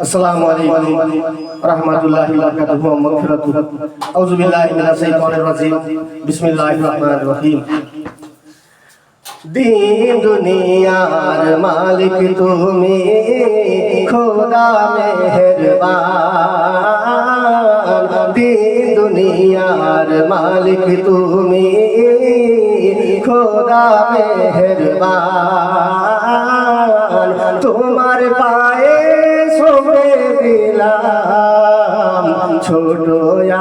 আসসালামু আলাইকুম রাহমাতুল্লাহি ওয়া বারাকাতুহু ওয়া মাগফিরাতুহু আউযু বিল্লাহি মিনাশ শাইতানির রাজিম বিসমিল্লাহির রহমানির রহিম दीन दुनियार मालिक তুমি খোদা মেহেরবান दीन दुनियार मालिक তুমি খোদা মেহেরবান তোমার পায়ে সবে দিলাম ছোট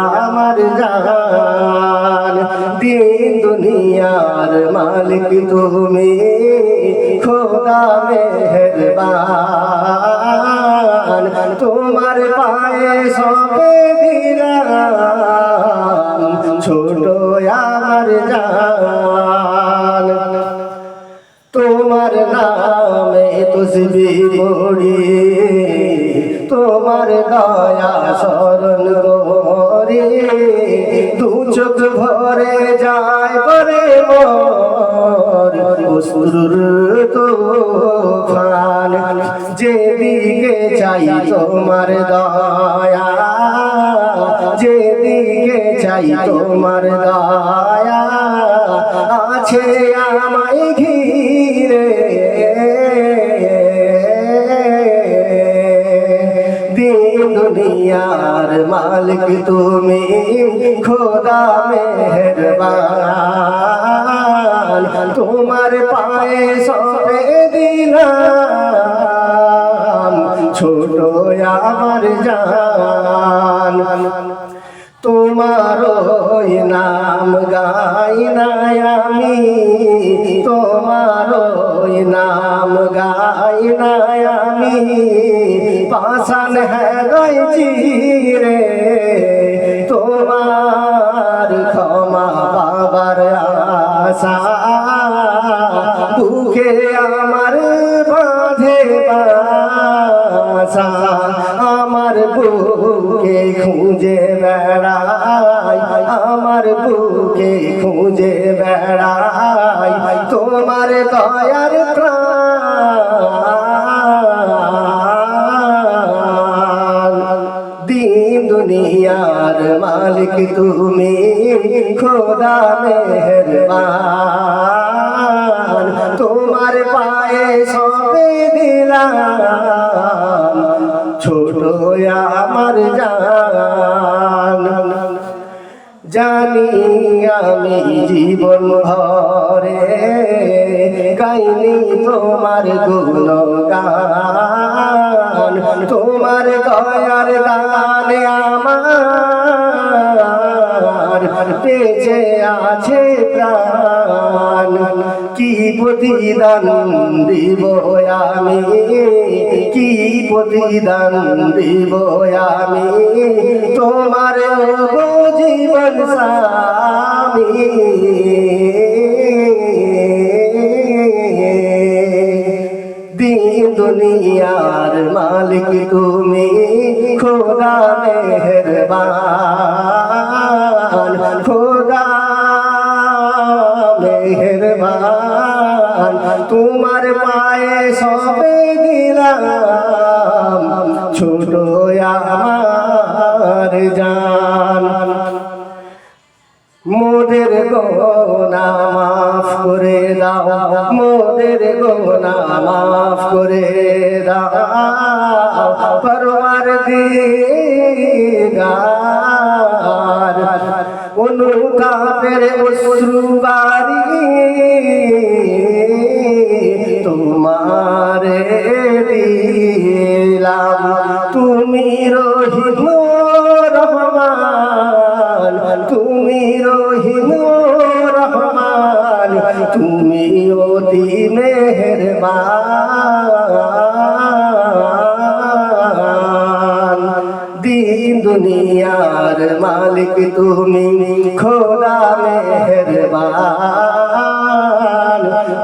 আমার জান दीन दुनियार मालिक তুমি খোদা মেহেরবান তোমার পায়ে সবে দিলাম ছোট আমার জান তোমার নামে তসবিহ পড়ি তোমার দয়া শরণ করি দু চোখ ভরে যায় পরে মোর অশ্রুর তুফান যেদিকে চাই তোমার দয়া যেদিকে চাই তোমার দয়া আছে আমায় ঘিরে दीन दुनियार मालिक তুমি খোদা মেহেরবান তোমার পায়ে সবে দিলাম ছোট আমার জান তোমার ওই নাম গাই না আমি তোমার ওই নাম গাই না আমি পাশান হৃদয় চিরে তোমার ক্ষমা পাবার আশা বুকে আমার বাঁধে বাসা আমার বুকে খুঁজে বেড়াই আমার বুকে খুঁজে বেড়াই তোমার দয়ার প্রাণ दीन दुनियार मालिक তুমি খোদা মেহেরবান তোমার পায়ে সবে দিলাম ছোট আমার জান জানি আমি জীবন ভরে গাইনি তোমার গুণগান তোমার দয়ার দানে আমার বেঁচে আছে প্রাণ কি প্রতিদান দিব আমি কি প্রতিদান দিব আমি তোমার জীবন স্বামী दीन दुनियार मालिक তুমি খোদা মেহেরবান খোদা মেহেরবান তোমার পায়ে সবে দিলাম ছোট আমার জান মোদের গোনা মাফ করে দাও মোদের গোনা মাফ করে দাও পরওয়ারদিগার অনুতাপের অশ্রু বারি তোমারে দিলাম তুমি রহিম রহমান তুমি রহিম রহমান তুমি অতি মেহেরবান दीन दुनियार मालिक তুমি খোদা মেহেরবান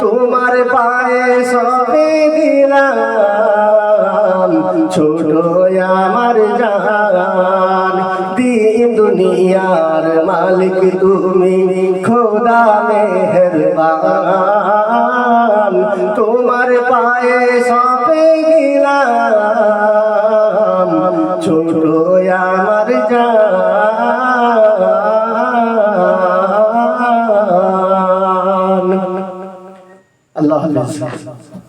তোমার পায়ে সবে দিলাম ছোট আমার জান दीन दुनियार मालिक তুমি খোদা মেহেরবান তোমার পায়ে সবে দিলাম ছোট আমার জান আল্লাহ হাফেজ।